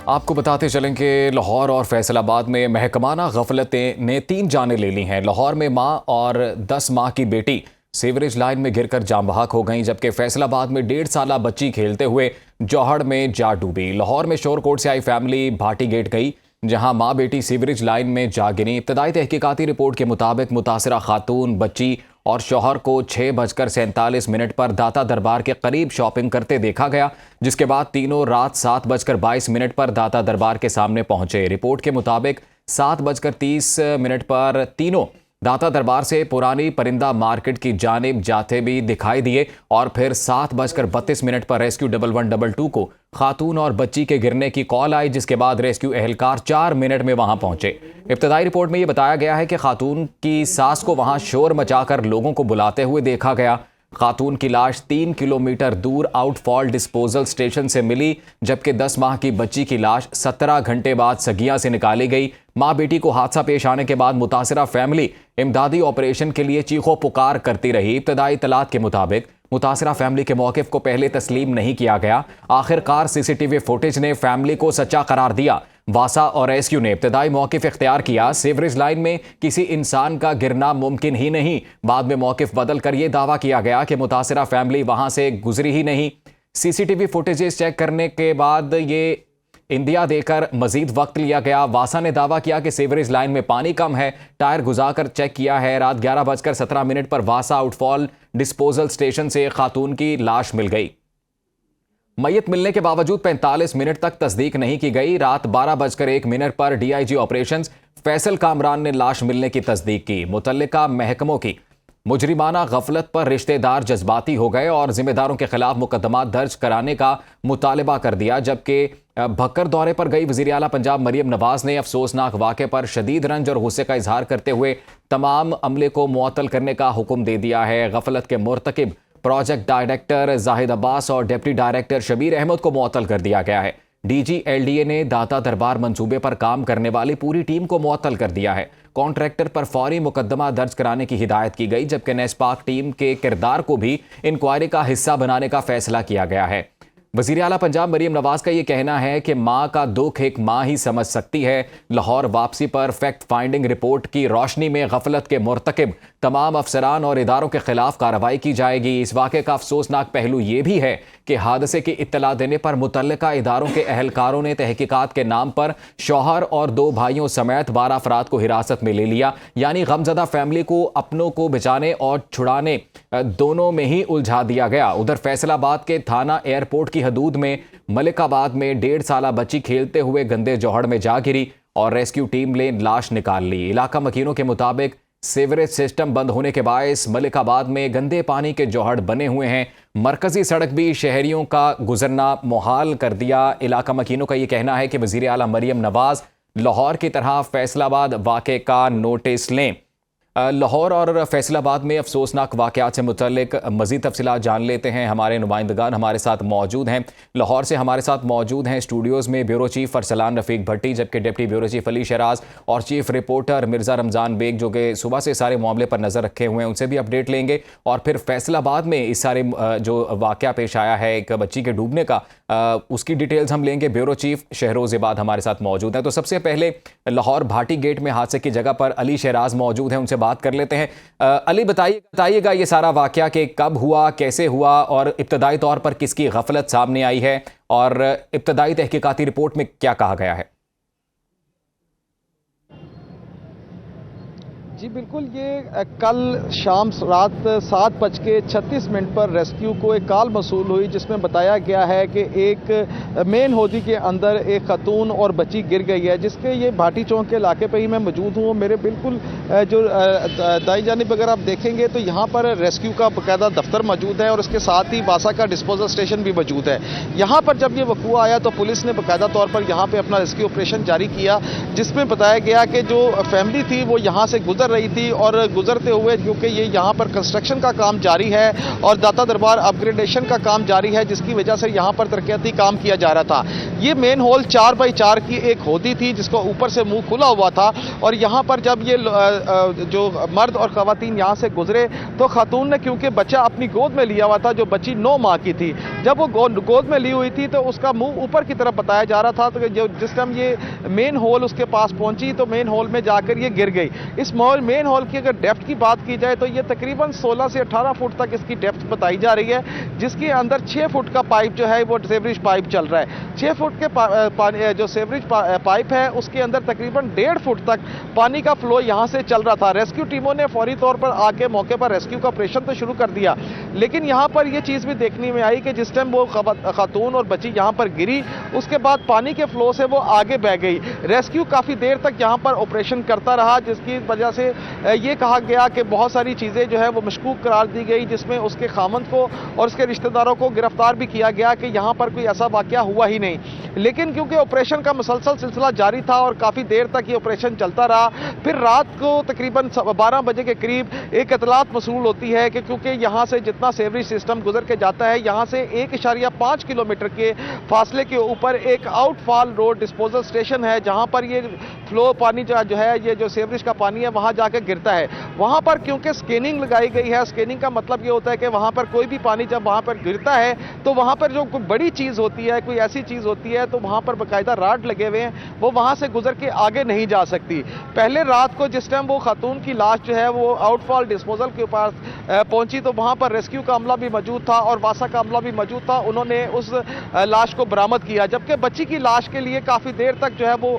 आपको बताते चलें कि लाहौर और फैसलाबाद में महकमाना गफलतें ने 3 जानें ले ली हैं। लाहौर में मां और 10 माह की बेटी सीवरेज लाइन में गिरकर जाम बहक हो गईं, जबकि फैसलाबाद में 1.5 साला बच्ची खेलते हुए जौहड़ में जा डूबी। लाहौर में शोरकोट से आई फैमिली भाटी गेट गई, जहां मां बेटी सीवरेज लाइन में जा गिरी। इब्तदाई तहकीकाती रिपोर्ट के मुताबिक मुतासरा खातून, बच्ची और शौहर को 6:47 पर दाता दरबार के करीब शॉपिंग करते देखा गया, जिसके बाद तीनों रात 7:22 पर दाता दरबार के सामने पहुंचे। रिपोर्ट के मुताबिक 7:30 पर तीनों दाता दरबार से पुरानी परिंदा मार्केट की जानिब जाते भी दिखाई दिए और फिर 7:32 पर रेस्क्यू 1122 को खातून और बच्ची के गिरने की कॉल आई, जिसके बाद रेस्क्यू एहलकार 4 मिनट में वहां पहुंचे। इब्तदाई रिपोर्ट में यह बताया गया है कि खातून की सास को वहां शोर मचाकर लोगों को बुलाते हुए देखा गया। खातून की लाश 3 किलोमीटर दूर आउटफॉल डिस्पोजल स्टेशन से मिली, जबकि 10 माह की बच्ची की लाश 17 घंटे बाद सगिया से निकाली गई। मां बेटी को हादसा पेश आने के बाद मुतासरा फैमिली इमदादी ऑपरेशन के लिए चीखों पुकार करती रही। इब्तदाई इत्तलात के मुताबिक मुतासरा फैमिली के मौक़िफ़ को पहले तस्लीम नहीं किया गया। आखिरकार सीसीटीवी फुटेज ने फैमिली को सच्चा करार दिया। वासा और रेस्क्यू ने इब्तदाई मौक़िफ़ इख्तियार किया। सीवरेज लाइन में किसी इंसान का गिरना मुमकिन ही नहीं। बाद में मौक़िफ़ बदल कर यह दावा किया गया कि मुतासरा फैमिली वहां से गुजरी ही नहीं। सीसीटीवी फुटेजेस चेक करने के बाद ये इंदिया देकर मजीद वक्त लिया गया। वासा ने दावा किया कि सीवरेज लाइन में पानी कम है, टायर गुजाकर चेक किया है। रात 11:17 पर वासा आउटफॉल डिस्पोजल स्टेशन से खातून की लाश मिल गई। मयत मिलने के बावजूद 45 मिनट तक तस्दीक नहीं की गई। रात 12:01 पर डीआईजी ऑपरेशंस फैसल कामरान ने लाश मिलने की तस्दीक की। मुतल्लिका महकमों की मुजरिमाना गफलत पर रिश्तेदार जज्बाती हो गए और जिम्मेदारों के खिलाफ मुकदमा दर्ज कराने का मुतालबा कर दिया। जबकि भक्कर दौरे पर गई वज़ीर आला पंजाब मरियम नवाज ने अफसोसनाक वाक़े पर शदीद रंज और गुस्से का इजहार करते हुए तमाम अमले को मुअत्तल करने का हुक्म दे दिया है। गफलत के मुर्तकिब प्रोजेक्ट डायरेक्टर जाहिद अब्बास और डिप्टी डायरेक्टर शबीर अहमद को मुअत्तल कर दिया गया है। डीजी एलडीए ने दाता दरबार मंसूबे पर काम करने वाली पूरी टीम को मुअत्तल कर दिया है। कॉन्ट्रैक्टर पर फौरी मुकदमा दर्ज कराने की हिदायत की गई, जबकि नेस्पाक टीम के किरदार को भी इंक्वायरी का हिस्सा बनाने का फैसला किया गया है। वज़ीर आला पंजाब मरियम नवाज का यह कहना है कि मां का दुख एक मां ही समझ सकती है। लाहौर वापसी पर फैक्ट फाइंडिंग रिपोर्ट की रोशनी में गफलत के मुर्तकिब तमाम अफसरान और इदारों के खिलाफ कार्रवाई की जाएगी। इस वाक़े का अफसोसनाक पहलू यह भी है कि हादसे की इत्तला देने पर मुतल्लिका इदारों के अहलकारों ने तहकीकात के नाम पर शौहर और 2 भाइयों समेत 12 अफराद को हिरासत में ले लिया। यानी गमजदा फैमिली को अपनों को बचाने और छुड़ाने दोनों में ही उलझा दिया गया। उधर फैसलाबाद के थाना एयरपोर्ट की हदूद में मलिकाबाद में 1.5 साला बच्ची खेलते हुए गंदे जौहड़ में जा गिरी और रेस्क्यू टीम ने लाश निकाल ली। इलाका मकीनों के मुताबिक सीवरेज सिस्टम बंद होने के बायस मलिकाबाद में गंदे पानी के जौहड़ बने हुए हैं। मरकजी सड़क भी शहरियों का गुजरना मुहाल कर दिया। इलाका मकीनों का यह कहना है कि वज़ीर आला मरियम नवाज लाहौर की तरह फैसलाबाद वाक़े का नोटिस लें। लाहौर और फैसलाबाद में अफसोसनाक वाक़यात से मुतल्लिक मज़ीद तफ़सीलात जान लेते हैं। हमारे नुमाइंदगान हमारे साथ मौजूद हैं। लाहौर से हमारे साथ मौजूद हैं स्टूडियोज़ में ब्यूरो चीफ़ अरसलान रफ़ीक भट्टी, जबकि deputy bureau chief Ali Sharaz और चीफ़ रिपोर्टर मिर्ज़ा रमज़ान बेग, जो कि सुबह से सारे मामले पर नज़र रखे हुए हैं, उनसे भी अपडेट लेंगे। और फिर फैसलाबाद में इस सारे जो वाक़या पेश आया है एक बच्ची के डूबने का, उसकी डिटेल्स हम लेंगे। ब्यूरो चीफ़ शहरोज़ इबाद हमारे साथ मौजूद हैं। तो सबसे पहले लाहौर भाटी गेट में हादसे की जगह पर अली शराज मौजूद हैं, उनसे बात कर लेते हैं। अली, बताइएगा ये सारा वाकया कि कब हुआ, कैसे हुआ और इब्तदाई तौर पर किसकी गफलत सामने आई है और इब्तदाई तहकीकाती रिपोर्ट में क्या कहा गया है? जी बिल्कुल, ये कल शाम रात 7:36 पर रेस्क्यू को एक कॉल मसूल हुई, जिसमें बताया गया है कि एक मेन होदी के अंदर एक खतून और बच्ची गिर गई है, जिसके ये भाटी चौक के इलाके पे ही मैं मौजूद हूँ। मेरे बिल्कुल जो दाई जानिब अगर आप देखेंगे तो यहाँ पर रेस्क्यू का बाकायदा दफ्तर मौजूद है और उसके साथ ही वासा का डिस्पोजल स्टेशन भी मौजूद है। यहाँ पर जब ये वकूआ आया तो पुलिस ने बाकायदा तौर पर यहाँ पर अपना रेस्क्यू ऑपरेशन जारी किया। जिसमें बताया गया कि जो फैमिली थी वो यहाँ से गुजर रही थी और गुजरते हुए, क्योंकि ये यहाँ पर कंस्ट्रक्शन का काम जारी है और दाता दरबार अपग्रेडेशन का काम जारी है, जिसकी वजह से यहाँ पर तरक्याती काम किया जा रहा था। ये मेन होल 4x4 की एक होदी थी जिसको ऊपर से मुंह खुला हुआ था और यहाँ पर जब ये जो मर्द और खवातीन यहाँ से गुजरे तो खातून ने, क्योंकि बच्चा अपनी गोद में लिया हुआ था, जो बच्ची 9 माह की थी, जब वो गोद में ली हुई थी तो उसका मुंह ऊपर की तरफ बताया जा रहा था। तो जिस टाइम ये मेन होल उसके पास पहुंची तो मेन होल में जाकर ये गिर गई। इस मेन होल की अगर डेप्थ की बात की जाए तो ये तकरीबन 16 से 18 फुट तक इसकी डेप्थ बताई जा रही है, जिसके अंदर 6 फुट का पाइप जो है वो सीवरेज पाइप चल रहा है। 6 फुट के जो सीवरेज पाइप है उसके अंदर तकरीबन 1.5 फुट तक पानी का फ्लो यहाँ से चल रहा था। रेस्क्यू टीमों ने फौरी तौर पर आके मौके पर रेस्क्यू का ऑपरेशन तो शुरू कर दिया, लेकिन यहाँ पर यह चीज़ भी देखने में आई कि जिस टाइम वो खातून और बच्ची यहाँ पर गिरी उसके बाद पानी के फ्लो से वो आगे बह गई। रेस्क्यू काफ़ी देर तक यहाँ पर ऑपरेशन करता रहा, जिसकी वजह से ये कहा गया कि बहुत सारी चीज़ें जो है वो मशकूक करार दी गई, जिसमें उसके खामंद को और उसके रिश्तेदारों को गिरफ्तार भी किया गया कि यहाँ पर कोई ऐसा वाकया हुआ ही नहीं। लेकिन क्योंकि ऑपरेशन का मुसलसल सिलसिला जारी था और काफ़ी देर तक ये ऑपरेशन चलता रहा, फिर रात को तकरीबन 12 बजे के करीब एक इतलात मसूल होती है कि क्योंकि यहाँ से जितना सेवरेज सिस्टम गुजर के जाता है, यहाँ से 1.5 किलोमीटर के फासले के ऊपर एक आउटफॉल रोड डिस्पोजल स्टेशन है, जहाँ पर ये फ्लो पानी जो है, ये जो सेवरेज का पानी है वहाँ जाके गिरता है। वहाँ पर क्योंकि स्कैनिंग लगाई गई है, स्कैनिंग का मतलब ये होता है कि वहाँ पर कोई भी पानी जब वहाँ पर गिरता है तो वहाँ पर जो कोई बड़ी चीज़ होती है, कोई ऐसी चीज़ होती है, तो वहाँ पर बाकायदा राड लगे हुए हैं, वो वहाँ से गुजर के आगे नहीं जा सकती। पहले रात को जिस टाइम वो खातून की लाश जो है वो आउटफॉल डिस्पोजल के पास पहुंची तो वहाँ पर रेस्क्यू का अमला भी मौजूद था और वासा का अमला भी मौजूद था। उन्होंने उस लाश को बरामद किया, जबकि बच्ची की लाश के लिए काफ़ी देर तक जो है वो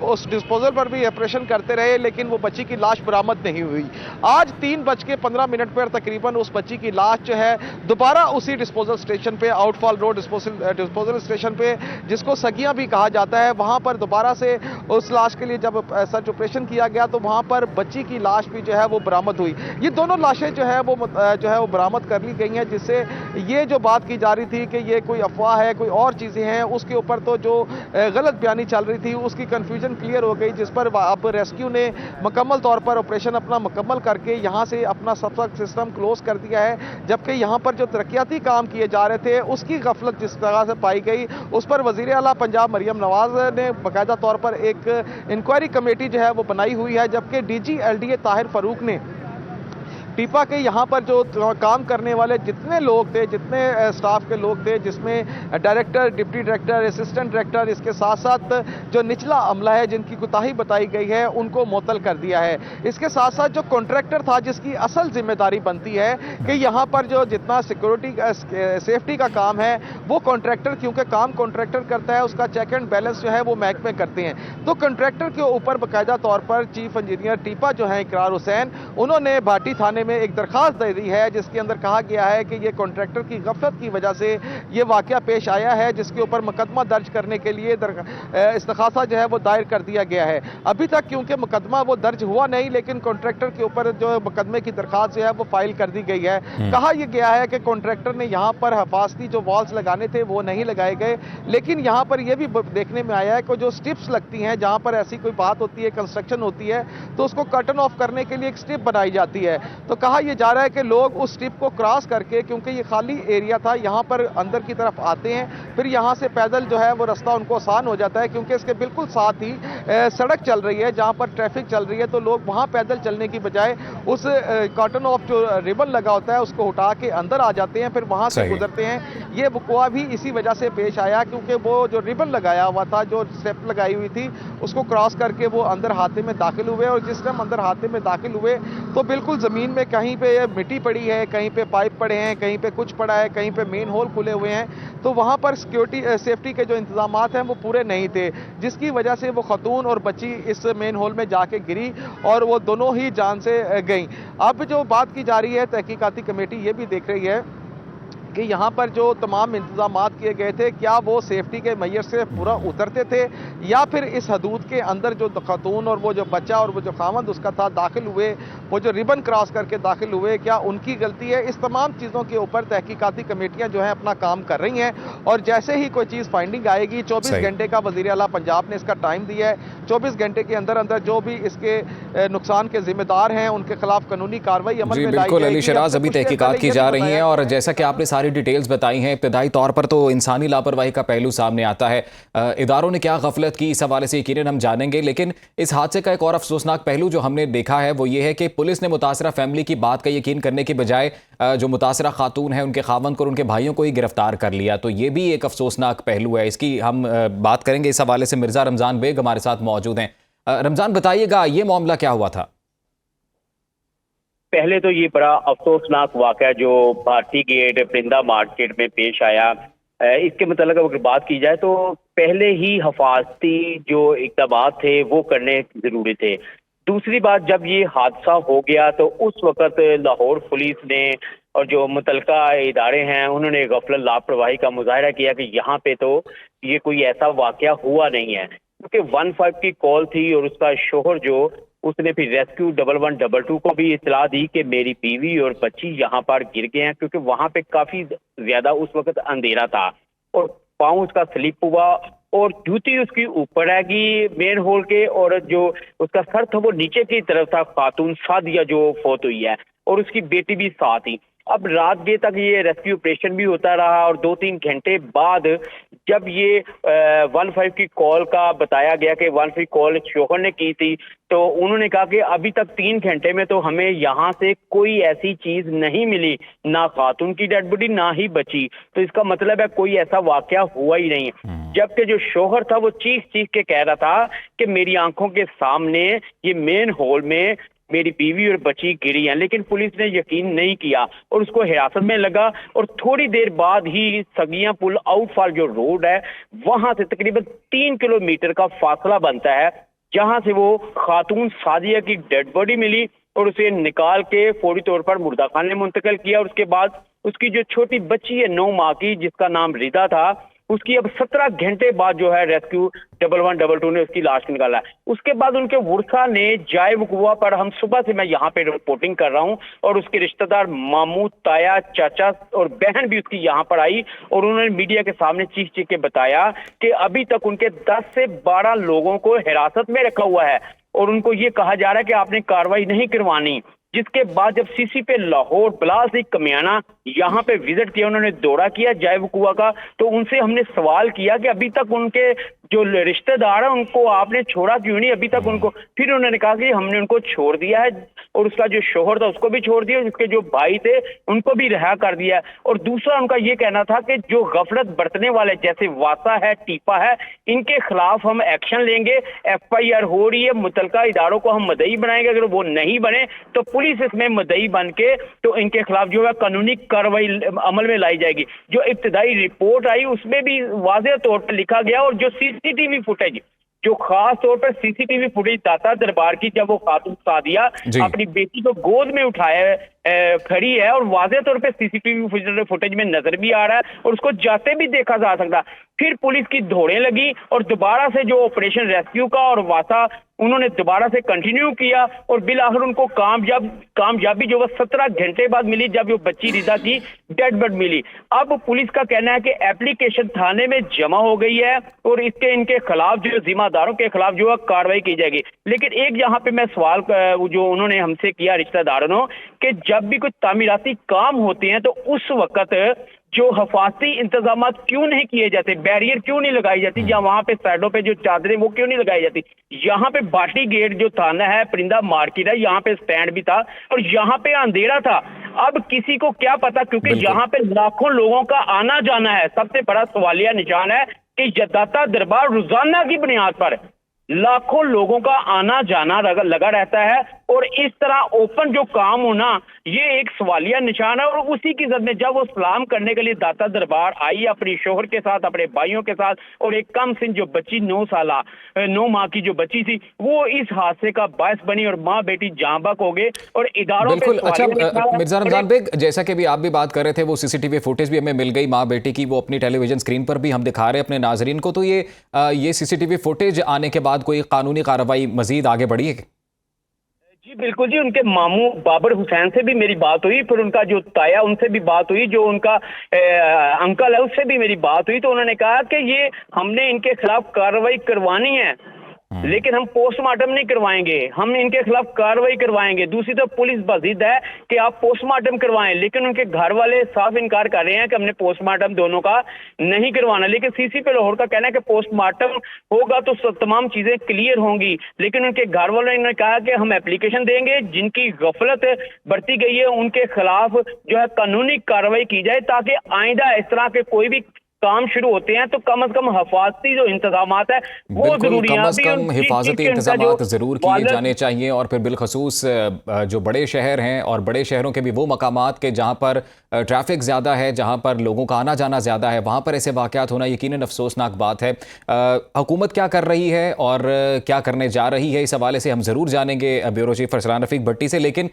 उस डिस्पोजल पर भी ऑपरेशन करते रहे, लेकिन वो बच्ची की लाश बरामद नहीं हुई। आज 3:15 पर तकरीबन उस बच्ची की लाश जो है दोबारा उसी डिस्पोजल स्टेशन पे, आउटफॉल रोड डिस्पोजल स्टेशन पे, जिसको सगियां भी कहा जाता है, वहां पर दोबारा से उस लाश के लिए जब सर्च ऑपरेशन किया गया तो वहां पर बच्ची की लाश भी जो है वो बरामद हुई। ये दोनों लाशें जो है वो बरामद कर ली गई हैं, जिससे ये जो बात की जा रही थी कि ये कोई अफवाह है, कोई और चीज़ें हैं, उसके ऊपर तो जो गलत बयानी चल रही थी उसकी कन्फ्यूजन क्लियर हो गई, जिस पर अब रेस्क्यू ने मुकम्मल तौर पर ऑपरेशन अपना मुकम्मल करके यहाँ से अपना सब सिस्टम क्लोज कर दिया है। जबकि यहाँ पर जो तरक्याती काम किए जा रहे थे उसकी गफलत जिस तरह से पाई गई, उस पर वज़ीर आला पंजाब मरियम नवाज ने बाकायदा तौर पर एक इंक्वायरी कमेटी जो है वो बनाई हुई है, जबकि DG LDA ताहिर फारूक ने टीपा के यहाँ पर जो काम करने वाले जितने लोग थे, जितने स्टाफ के लोग थे, जिसमें director, deputy director, assistant director, इसके साथ साथ जो निचला अमला है जिनकी कोताही बताई गई है उनको मुअत्तल कर दिया है। इसके साथ साथ जो कॉन्ट्रैक्टर था जिसकी असल जिम्मेदारी बनती है कि यहाँ पर जो जितना सिक्योरिटी सेफ्टी का काम है वो कॉन्ट्रैक्टर, क्योंकि काम कॉन्ट्रैक्टर करता है, उसका चेक एंड बैलेंस जो है वो महकमे करते हैं। तो कॉन्ट्रैक्टर के ऊपर बाकायदा तौर पर चीफ इंजीनियर टीपा जो है इकरार हुसैन, उन्होंने भाटी थाने में एक दरखास्त दे दी है, जिसके अंदर कहा गया है कि ये कॉन्ट्रैक्टर की गफलत की वजह से ये वाकया पेश आया है, जिसके ऊपर मुकदमा दर्ज करने के लिए इस्तखासा जो है वो दायर कर दिया गया है। अभी तक क्योंकि मुकदमा वो दर्ज हुआ नहीं, लेकिन कॉन्ट्रैक्टर के ऊपर जो मुकदमे की दरखास्त जो है वो फाइल कर दी गई है। कहा यह गया है कि कॉन्ट्रैक्टर ने यहाँ पर हिफाजती जो वॉल्स लगाने थे वो नहीं लगाए गए, लेकिन यहाँ पर यह भी देखने में आया है कि जो स्ट्रिप्स लगती हैं, जहाँ पर ऐसी कोई बात होती है, कंस्ट्रक्शन होती है, तो उसको कर्टन ऑफ करने के लिए एक स्ट्रिप बनाई जाती है। तो कहा यह जा रहा है कि लोग उस स्ट्रिप को क्रॉस करके, क्योंकि ये खाली एरिया था, यहाँ पर अंदर की तरफ आते हैं, फिर यहाँ से पैदल जो है वो रास्ता उनको आसान हो जाता है, क्योंकि इसके बिल्कुल साथ ही सड़क चल रही है जहाँ पर ट्रैफिक चल रही है, तो लोग वहाँ पैदल चलने की बजाय उस कर्टन ऑफ जो रिबन लगा होता है उसको उठा के अंदर आ जाते हैं, फिर वहाँ से गुजरते हैं। ये वक़्वा भी इसी वजह से पेश आया, क्योंकि वो जो रिबन लगाया हुआ था, जो स्टेप लगाई हुई थी, उसको क्रॉस करके वो अंदर हाथे में दाखिल हुए, और जिस टाइम अंदर हाथे में दाखिल हुए तो बिल्कुल ज़मीन में कहीं पे मिट्टी पड़ी है, कहीं पे पाइप पड़े हैं, कहीं पे कुछ पड़ा है, कहीं पे मेन होल खुले हुए हैं, तो वहाँ पर सिक्योरिटी सेफ्टी के जो इंतजामात हैं वो पूरे नहीं थे, जिसकी वजह से वो खतून और बच्ची इस मेन होल में जाके गिरी और वो दोनों ही जान से गई। अब जो बात की जा रही है, तहकीकाती कमेटी ये भी देख रही है कि यहाँ पर जो तमाम इंतजामात किए गए थे, क्या वो सेफ्टी के मैयर से पूरा उतरते थे, या फिर इस हदूद के अंदर जो खातून और वो जो बच्चा और वो जो खामंद उसका था दाखिल हुए, वो जो रिबन क्रॉस करके दाखिल हुए, क्या उनकी गलती है? इस तमाम चीज़ों के ऊपर तहकीकाती कमेटियाँ जो हैं अपना काम कर रही हैं, और जैसे ही कोई चीज़ फाइंडिंग आएगी, 24 घंटे का वज़ीर आला पंजाब ने इसका टाइम दिया है। 24 घंटे के अंदर अंदर जो भी इसके नुकसान के जिम्मेदार हैं उनके खिलाफ कानूनी कार्रवाई अमल में लाई बिल्कुल जाएगी। अली शराज, अभी तहकीकात की जा रही हैं और जैसा कि आपने सारी डिटेल्स बताई हैं, इब्तदाई तौर पर तो इंसानी लापरवाही का पहलू सामने आता है। इदारों ने क्या गफलत की, इस हवाले से यकीनन हम जानेंगे, लेकिन इस हादसे का एक और अफसोसनाक पहलू जो हमने देखा है वो ये है कि पुलिस ने मुतासरा फैमिली की बात का यकीन करने के बजाय जो मुतासरा खातून है उनके खावंद को और उनके भाइयों को ही गिरफ्तार कर लिया। तो ये भी एक अफसोसनाक पहलू है, इसकी हम बात करेंगे। इस हवाले से मिर्जा रमजान बेग हमारे साथ मौजूद हैं। रमजान, बताइएगा ये मामला क्या हुआ था? पहले तो ये बड़ा अफसोसनाक वाक़या जो भारती गेट परिंदा मार्केट में पेश आया, इसके मतलब अगर बात की जाए तो पहले ही हिफाजती जो इक़दाम थे वो करने जरूरी थे। दूसरी बात, जब ये हादसा हो गया तो उस वक़्त लाहौर पुलिस ने और जो मुतलका इदारे हैं उन्होंने गफलत लापरवाही का मुजाहरा किया कि यहाँ पे तो ये कोई ऐसा वाक़या हुआ नहीं है, क्योंकि 15 की कॉल थी और उसका शोहर जो उसने फिर रेस्क्यू 1112 को भी इत्तला दी कि मेरी बीवी और बच्ची यहाँ पर गिर गए हैं, क्योंकि वहां पे काफी ज्यादा उस वक्त अंधेरा था और पाँव उसका स्लिप हुआ और जूती उसकी ऊपर आएगी मेन होल के, और जो उसका सर था वो नीचे की तरफ था। खातून सादिया जो फौत हुई है और उसकी बेटी भी साथ ही। अब रात देर तक ये रेस्क्यू ऑपरेशन भी होता रहा और 2-3 घंटे बाद जब ये 15 की कॉल का बताया गया कि 15 कॉल शोहर ने की थी, तो उन्होंने कहा कि अभी तक 3 घंटे में तो हमें यहाँ से कोई ऐसी चीज नहीं मिली, ना खातून की डेड बॉडी ना ही बची, तो इसका मतलब है कोई ऐसा वाकया हुआ ही नहीं। जबकि जो शोहर था वो चीख चीख के कह रहा था कि मेरी आंखों के सामने ये मेन हॉल में मेरी बीवी और बच्ची गिरी हैं, लेकिन पुलिस ने यकीन नहीं किया और उसको हिरासत में लगा। और थोड़ी देर बाद ही सगिया पुल आउटफॉल जो रोड है वहां से तकरीबन 3 किलोमीटर का फासला बनता है, जहां से वो खातून सादिया की डेड बॉडी मिली और उसे निकाल के फौरी तौर पर मुर्दा खाने में मुंतकिल किया। और उसके बाद उसकी जो छोटी बच्ची है 9 माह की, जिसका नाम रिदा था, उसकी अब 17 घंटे बाद जो है रेस्क्यू 1112 ने उसकी लाश निकाला। उसके बाद उनके वर्षा ने जाए वकुआ पर, हम सुबह से मैं यहाँ पे रिपोर्टिंग कर रहा हूँ, और उसके रिश्तेदार मामू, ताया, चाचा और बहन भी उसकी यहाँ पर आई और उन्होंने मीडिया के सामने चीख चीख के बताया कि अभी तक उनके 10 से 12 लोगों को हिरासत में रखा हुआ है और उनको ये कहा जा रहा है कि आपने कार्रवाई नहीं करवानी। जिसके बाद जब सीसी पे लाहौर बिलाल सिंह कमियाना यहाँ पे विजिट किया, उन्होंने दौरा किया जाए वकुआ का, तो उनसे हमने सवाल किया कि अभी तक उनके जो रिश्तेदार है उनको आपने छोड़ा क्यों नहीं अभी तक उनको। फिर उन्होंने कहा कि हमने उनको छोड़ दिया है और उसका जो शोहर था उसको भी छोड़ दिया और उसके जो भाई थे उनको भी रिहा कर दिया है। और दूसरा उनका ये कहना था कि जो गफलत बरतने वाले जैसे वासा है, टीपा है, इनके खिलाफ हम एक्शन लेंगे। FIR हो रही है, मुतलका इदारों को हम मदई बनाएंगे, अगर वो नहीं बने तो पुलिस इसमें मदई बन के तो इनके खिलाफ जो है कानूनी कार्रवाई अमल में लाई जाएगी। जो इब्तदाई रिपोर्ट आई उसमें भी वाज़ेह तौर पर लिखा गया, और जो CCTV फुटेज, जो खास तौर पर CCTV फुटेज दाता दरबार की, जब वो खातून सादिया अपनी बेटी को गोद में उठाया खड़ी है और वाज़ेह तौर पे CCTV फुटेज में नजर भी आ रहा है और उसको जाते भी देखा जा सकता। फिर पुलिस की दौड़ें लगी और दोबारा से जो ऑपरेशन रेस्क्यू का और वासा उन्होंने दोबारा से कंटिन्यू किया और बिलाखिर उनको कामयाबी जो 17 घंटे बाद मिली, जब वो बच्ची रिदा की डेड बॉडी मिली। अब पुलिस का कहना है कि एप्लीकेशन थाने में जमा हो गई है और इनके खिलाफ जो जिम्मेदारों के खिलाफ जो है कार्रवाई की जाएगी। लेकिन एक यहाँ पे मैं सवाल जो उन्होंने हमसे किया रिश्तेदारों ने, कि जब भी कुछ तामीराती काम होते हैं तो उस वक्त जो हिफाजती इंतजाम क्यों नहीं किए जाते, बैरियर क्यों नहीं लगाई जाती, या वहां पे साइडों पे जो चादरें वो क्यों नहीं लगाई जाती। यहाँ पे भाटी गेट जो थाना है, परिंदा मार्केट है, यहाँ पे स्टैंड भी था और यहाँ पे अंधेरा था। अब किसी को क्या पता, क्योंकि यहाँ पे लाखों लोगों का आना जाना है। सबसे बड़ा सवालिया निशान है कि दाता दरबार रोजाना की बुनियाद पर लाखों लोगों का आना जाना लगा रहता है, और इस तरह ओपन जो काम होना ये एक सवालिया निशान है। और उसी की जद में जब वो सलाम करने के लिए दाता दरबार आई अपनी शोहर के साथ, अपने भाइयों के साथ, और एक कम सिन जो बच्ची 9 माह की जो बच्ची थी वो इस हादसे का बायस बनी और माँ बेटी जाँ बहक हो गए और इदारों पे बिल्कुल। अच्छा सवालिया मिर्जा रमजान बेग, जैसा कि भी आप भी बात कर रहे थे, वो सीसीटीवी फुटेज भी हमें मिल गई माँ बेटी की, वो अपनी टेलीविजन स्क्रीन पर भी हम दिखा रहे हैं अपने नाजरीन को। तो ये सीसीटीवी फुटेज आने के बाद कोई कानूनी कार्रवाई मजीद आगे बढ़ी है? जी बिल्कुल जी, उनके मामू बाबर हुसैन से भी मेरी बात हुई, फिर उनका जो ताया उनसे भी बात हुई, जो उनका अंकल है उससे भी मेरी बात हुई। तो उन्होंने कहा कि ये हमने इनके खिलाफ कार्रवाई करवानी है, लेकिन हम पोस्टमार्टम नहीं करवाएंगे, हम इनके खिलाफ कार्रवाई करवाएंगे। दूसरी तरफ पुलिस बजीद है कि आप पोस्टमार्टम करवाएं, लेकिन उनके घर वाले साफ इनकार कर रहे हैं कि हमने पोस्टमार्टम दोनों का नहीं करवाना। लेकिन सीसीपी लाहौर का कहना है कि पोस्टमार्टम होगा तो तमाम चीजें क्लियर होंगी, लेकिन उनके घर वालों ने कहा कि हम एप्लीकेशन देंगे, जिनकी गफलत बरती गई है उनके खिलाफ जो है कानूनी कार्रवाई की जाए, ताकि आइंदा इस तरह के कोई भी काम शुरू होते हैं तो कम से कम हिफाजती जो इंतजामात है वो जरूरी है। कम से कम हिफाजती इंतजामात जरूर किए जाने चाहिए। और फिर बिलखसूस जो बड़े शहर हैं और बड़े शहरों के भी वो मकामात के जहाँ पर ट्रैफिक ज़्यादा है, जहाँ पर लोगों का आना जाना ज़्यादा है, वहाँ पर ऐसे वाक़यात होना यकीनन अफसोसनाक बात है। हुकूमत क्या कर रही है और क्या करने जा रही है, इस हवाले से हम ज़रूर जानेंगे ब्यूरो चीफ फरसलान रफ़ीक भट्टी से। लेकिन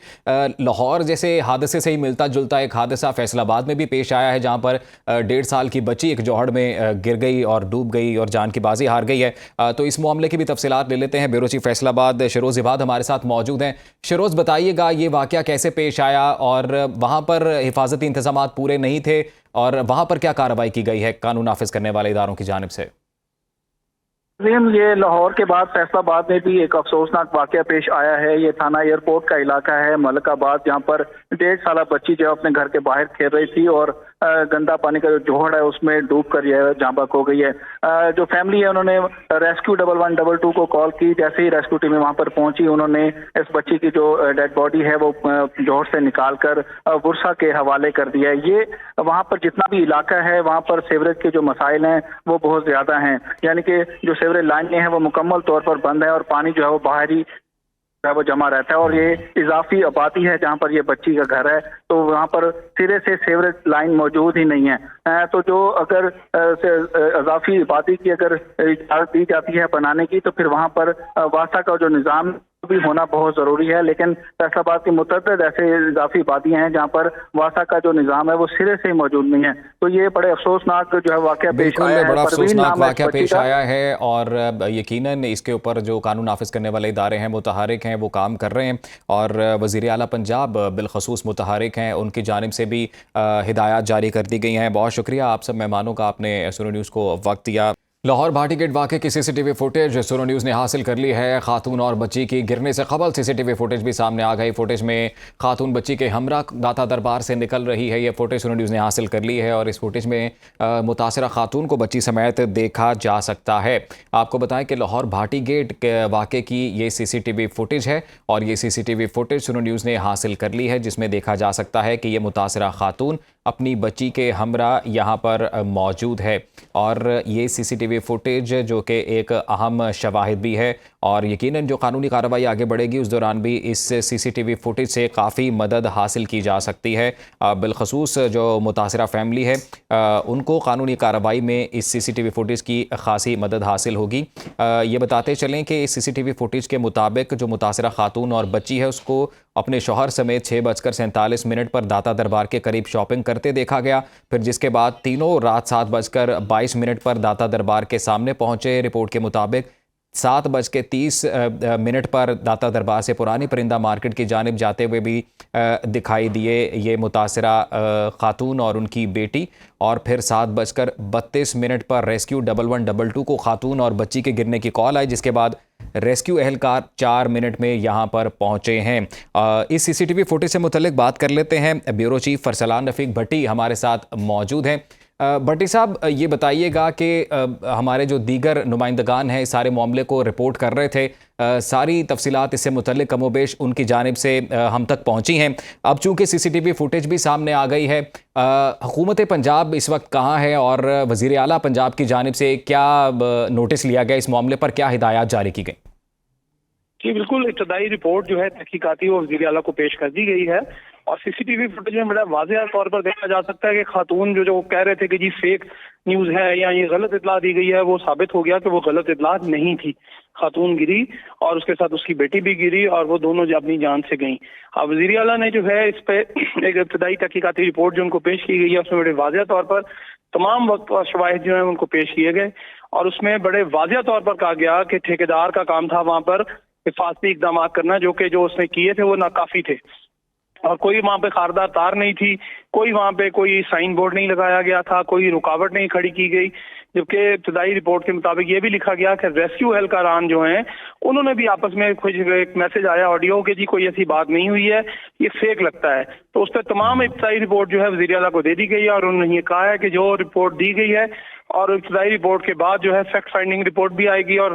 लाहौर जैसे हादसे से ही मिलता जुलता एक हादसा फैसलाबाद में भी पेश आया है, जहाँ पर 1.5 साल की बच्ची जोहड़ में गिर गई और डूब गई और जान की बाजी हार गई है। तो इस मामले की भी तफसीलात ले लेते हैं। ब्यूरो चीफ फैसलाबाद शिरोज इबाद हमारे साथ मौजूद हैं। शिरोज, बताइएगा ये वाकया कैसे पेश आया और वहां पर हिफाजती इंतजामात पूरे नहीं थे और वहां पर क्या कार्रवाई की गई है कानून नाफिज करने वाले इदारों की जानिब से? ये लाहौर के बाद फैसलाबाद में भी एक अफसोसनाक वाकया पेश आया है। ये थाना एयरपोर्ट का इलाका है मलकाबाद, जहाँ पर 1.5 साल बच्ची जो अपने घर के बाहर खेल रही थी और गंदा पानी का जो जोहड़ है उसमें डूब कर यह जाँ बहक हो गई है। जो फैमिली है उन्होंने रेस्क्यू 1112 को कॉल की। जैसे ही रेस्क्यू टीम वहां पर पहुंची, उन्होंने इस बच्ची की जो डेड बॉडी है वो जोहड़ से निकाल कर बुरसा के हवाले कर दिया है। ये वहां पर जितना भी इलाका है वहां पर सीवरेज के जो मसाइल हैं वो बहुत ज्यादा हैं, यानी कि जो सीवरेज लाइनें हैं वो मुकम्मल तौर पर बंद है और पानी जो है वो बाहरी वो जमा रहता है। और ये इजाफी आबादी है जहाँ पर ये बच्ची का घर है, तो वहाँ पर सिरे से सीवरेज लाइन मौजूद ही नहीं है। तो जो अगर इजाफी आबादी की अगर इजाजत दी जाती है बनाने की, तो फिर वहाँ पर वासा का जो निज़ाम भी होना बहुत जरूरी है। लेकिन फैसलाबाद की मुतअद्दिद ऐसे इजाफी आबादियां हैं जहाँ पर वासा का जो निज़ाम है वो सिरे से ही मौजूद नहीं है। तो ये बड़े अफसोसनाक जो है वाकया पेश आया है। बड़ा अफसोसनाक वाकया पेश आया है और यकीनन इसके ऊपर जो कानून नाफिज करने वाले इदारे हैं मुतहरिक हैं, वो काम कर रहे हैं और वज़ीर आला पंजाब बिलखसूस मुतहरिक हैं, उनकी जानिब से भी हिदायत जारी कर दी गई हैं। बहुत शुक्रिया आप सब मेहमानों का, आपने सुनो न्यूज़ को वक्त दिया। लाहौर भाटी गेट वाक़े की सीसीटीवी फुटेज सुनो न्यूज़ ने हासिल कर ली है। खातून और बच्ची की गिरने से कबल सीसीटीवी फुटेज भी सामने आ गई। फुटेज में खातून बच्ची के हमरा दाता दरबार से निकल रही है। ये फुटेज सुनो न्यूज़ ने हासिल कर ली है और इस फुटेज में मुतासरा खातून को बच्ची समेत देखा जा सकता है। आपको बताएं कि लाहौर भाटी गेट के वाक़े की ये सीसीटीवी फुटेज है और ये सीसीटीवी फुटेज सुनो न्यूज़ ने हासिल कर ली है, जिसमें देखा जा सकता है कि ये मुतासरा खातून अपनी बच्ची के हमरा यहाँ पर मौजूद है। और ये सीसीटीवी फुटेज जो कि एक अहम शवाहिद भी है और यकीनन जो कानूनी कार्रवाई आगे बढ़ेगी उस दौरान भी इस सीसीटीवी फुटेज से काफ़ी मदद हासिल की जा सकती है। बिलखसूस जो मुतासरा फैमिली है उनको कानूनी कार्रवाई में इस सीसीटीवी फुटेज की खासी मदद हासिल होगी। ये बताते चलें कि इस सीसीटीवी फुटेज के मुताबिक जो मुतासरा खातून और बच्ची है उसको अपने शौहर समेत 6:47 पर दाता दरबार के करीब शॉपिंग करते देखा गया। फिर जिसके बाद तीनों रात 7:22 पर दाता दरबार के सामने पहुंचे। रिपोर्ट के मुताबिक 7:30 पर दाता दरबार से पुरानी परिंदा मार्केट की जानिब जाते हुए भी दिखाई दिए ये मुतासरा खातून और उनकी बेटी। और फिर 7:32 पर रेस्क्यू 1112 को खातून और बच्ची के गिरने की कॉल आई, जिसके बाद रेस्क्यू एहलकार 4 मिनट में यहाँ पर पहुँचे हैं। इस सीसीटीवी फुटेज से मुतल्लिक बात कर लेते हैं। ब्यूरो चीफ फरसलान रफ़ीक भट्टी हमारे साथ मौजूद हैं। भट्टी साहब, ये बताइएगा कि हमारे जो दीगर नुमाइंदगान हैं इस सारे मामले को रिपोर्ट कर रहे थे, सारी तफसीलात इससे मुतल्लिक कमोबेश उनकी जानिब से हम तक पहुंची हैं। अब चूंकि सीसीटीवी फुटेज भी सामने आ गई है, हुकूमत पंजाब इस वक्त कहाँ है और वज़ीर आला पंजाब की जानिब से क्या नोटिस लिया गया, इस मामले पर क्या हिदायत जारी की गई? जी बिल्कुल, इब्तदाई रिपोर्ट जो है तहकीकाती वो वज़ीर आला को पेश कर दी गई है और सीसीटीवी फुटेज में बड़ा वाज़ेह तौर पर देखा जा सकता है कि खातून जो कह रहे थे कि जी फेक न्यूज़ है या ये गलत इतला दी गई है, वो साबित हो गया कि वो गलत इतला नहीं थी। खातून गिरी और उसके साथ उसकी बेटी भी गिरी और वो दोनों अपनी जान से गईं। अब वज़ीर आला ने जो है इस पे एक इब्तदाई तहकीकाती रिपोर्ट जो उनको पेश की गई है उसमें बड़े वाज़ेह तौर पर तमाम वक्त और शवाहिद जो है उनको पेश किए गए और उसमें बड़े वाज़ेह तौर पर कहा गया कि ठेकेदार का काम था वहां पर हिफाजती इकदाम करना, जो उसने किए थे वो नाकाफी थे और कोई वहां पे खारदार तार नहीं थी, कोई वहां पे कोई साइन बोर्ड नहीं लगाया गया था, कोई रुकावट नहीं खड़ी की गई। जबकि इब्तदाई रिपोर्ट के मुताबिक ये भी लिखा गया कि रेस्क्यू एहलकारान जो हैं उन्होंने भी आपस में कुछ एक मैसेज आया ऑडियो कि जी कोई ऐसी बात नहीं हुई है, ये फेक लगता है। तो उस पर तमाम इब्तदाई रिपोर्ट जो है वज़ीर आला को दे दी गई है और उन्होंने ये कहा है कि जो रिपोर्ट दी गई है और इब्तदाई रिपोर्ट के बाद जो है फैक्ट फाइंडिंग रिपोर्ट भी आएगी और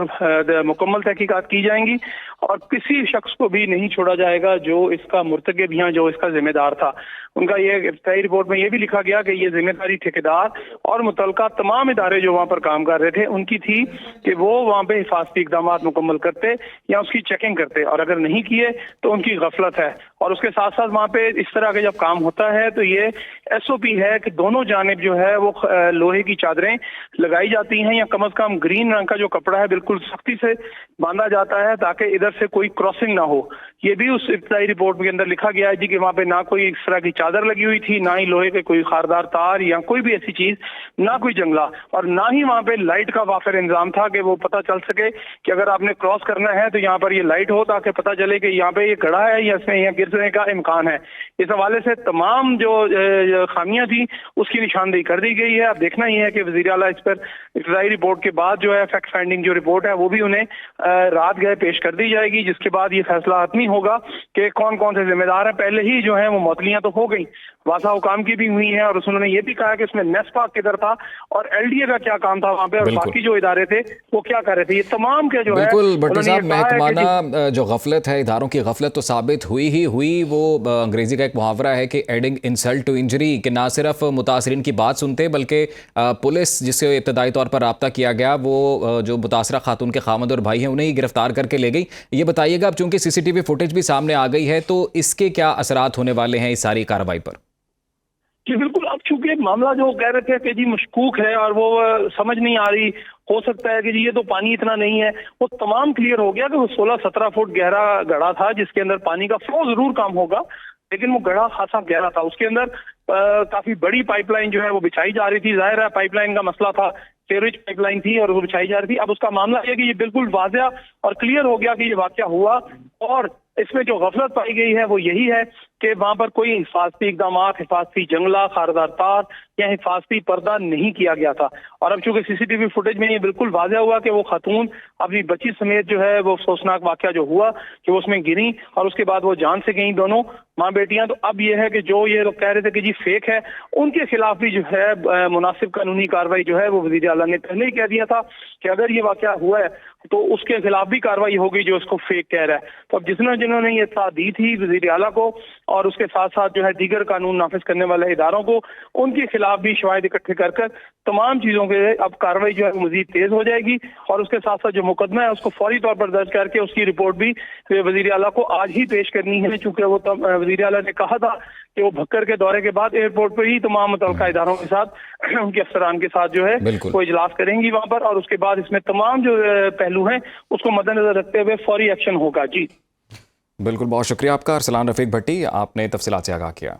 मुकम्मल तहकीकात की जाएंगी और किसी शख्स को भी नहीं छोड़ा जाएगा जो इसका मुर्तकिब या जो इसका जिम्मेदार था। उनका ये इब्तदाई रिपोर्ट में ये भी लिखा गया कि ये जिम्मेदारी ठेकेदार और मुतलका तमाम इदारे जो वहाँ पर काम कर रहे थे उनकी थी कि वो वहाँ पे हिफाजती इकदाम मुकम्मल करते या उसकी चेकिंग करते और अगर नहीं किए तो उनकी गफलत है। और उसके साथ साथ वहाँ पे इस तरह का जब काम होता है तो ये SOP है कि दोनों जानिब जो है वो लोहे की चादरें लगाई जाती हैं या कम से कम ग्रीन रंग का जो कपड़ा है बिल्कुल सख्ती से बांधा जाता है ताकि इधर से कोई क्रॉसिंग ना हो। ये भी उस इब्तदाई रिपोर्ट के अंदर लिखा गया है जी कि वहाँ पे ना कोई इस तरह की चादर लगी हुई थी, ना ही लोहे के कोई खारदार तार या कोई भी ऐसी चीज, ना कोई जंगला और ना ही वहाँ पे लाइट का वाफिर इंतजाम था कि वो पता चल सके कि अगर आपने क्रॉस करना है तो यहाँ पर ये लाइट हो ताकि पता चले कि यहाँ पे ये खड़ा है या इसमें यहाँ गिरने का इम्कान है। इस हवाले से तमाम जो खामियां थी उसकी निशानदेही कर दी गई है। अब देखना ही है कि वज़ीर आला इस पर इब्तदाई रिपोर्ट के बाद जो है फैक्ट फाइंडिंग जो रिपोर्ट है वो भी उन्हें रात गए पेश कर दी जाएगी, जिसके बाद ये फैसला आत्मी होगा कि कौन कौन से जिम्मेदार हैं। पहले ही जो है वो मौतलियां तो हो गई, वासा हुकाम की भी हुई हैं और उन्होंने ये भी कहा कि इसमें नेस्पाक किधर था और LDA का क्या काम था वहाँ पे और बाकी जो इदारे थे वो क्या कर रहे थे। ये तमाम के जो है बिल्कुल भट्टी साहब, महकमाना जो गफलत है, इदारों की गफलत तो साबित हुई ही हुई। वो अंग्रेजी का एक मुहावरा है कि एडिंग इंसल्ट टू इंजरी, कि ना सिर्फ मुतासरीन की बात सुनते बल्कि पुलिस जिससे इब्तदाई तौर पर राब्ता किया गया वो जो मुतासरा खातून के खामद और भाई हैं उन्हें ही गिरफ्तार करके ले गई। ये बताइएगा, अब चूंकि CCTV फुटेज भी सामने आ गई है तो इसके क्या असरात होने वाले हैं इस सारी कार्रवाई पर? जी बिल्कुल, अब चूंकि मामला जो कह रहे थे कि जी मशकूक है और वो समझ नहीं आ रही, हो सकता है कि जी ये तो पानी इतना नहीं है, वो तमाम क्लियर हो गया कि वो 16-17 फुट गहरा गड़ा था जिसके अंदर पानी का फ्लो जरूर कम होगा लेकिन वो गड़ा खासा गहरा था। उसके अंदर काफी बड़ी पाइपलाइन जो है वो बिछाई जा रही थी। जाहिर है पाइपलाइन का मसला था, सीवरेज पाइपलाइन थी और वो बिछाई जा रही थी। अब उसका मामला है कि ये बिल्कुल वाज़ेह और क्लियर हो गया कि ये वाकया हुआ और इसमें जो गफलत पाई गई है वो यही है कि वहां पर कोई हिफाजती इकदाम, हिफाजती जंगला, खारदार तार या हिफाजती पर्दा नहीं किया गया था। और अब चूंकि CCTV फुटेज में ये बिल्कुल वाज़ेह हुआ कि वो खातून अपनी बच्ची समेत जो है वो अफसोसनाक वाकया जो हुआ कि वो उसमें गिरी और उसके बाद वो जान से गई दोनों माँ बेटियां। तो अब ये है कि जो ये लोग कह रहे थे कि जी फेक है, उनके खिलाफ भी जो है मुनासिब कानूनी कार्रवाई जो है वो वज़ीर आला ने पहले ही कह दिया था कि अगर ये वाकया हुआ है तो उसके खिलाफ भी कार्रवाई होगी जो इसको फेक कह रहा है। तो अब जिन्होंने ये इत्तला दी थी वज़ीर आला को और उसके साथ साथ जो है दीगर कानून नाफिज करने वाले इदारों को, उनके खिलाफ भी शवाहिद इकट्ठे कर तमाम चीजों के अब कार्रवाई जो है मजीद तेज हो जाएगी और उसके साथ साथ जो मुकदमा है उसको फौरी तौर पर दर्ज करके उसकी रिपोर्ट भी वज़ीर आला को आज ही पेश करनी है। चूंकि वो वज़ीर आला ने कहा था कि वो भक्कर के दौरे के बाद एयरपोर्ट पर ही तमाम मुतल्लिका इदारों के साथ उनके अफसरान के साथ जो है वो इजलास करेंगी वहां पर और उसके बाद इसमें तमाम जो पहलू हैं उसको मद्देनजर रखते हुए फौरी एक्शन होगा। जी बिल्कुल, बहुत शुक्रिया आपका अरसलान रफीक भट्टी, आपने तफसीलात से आगाह किया।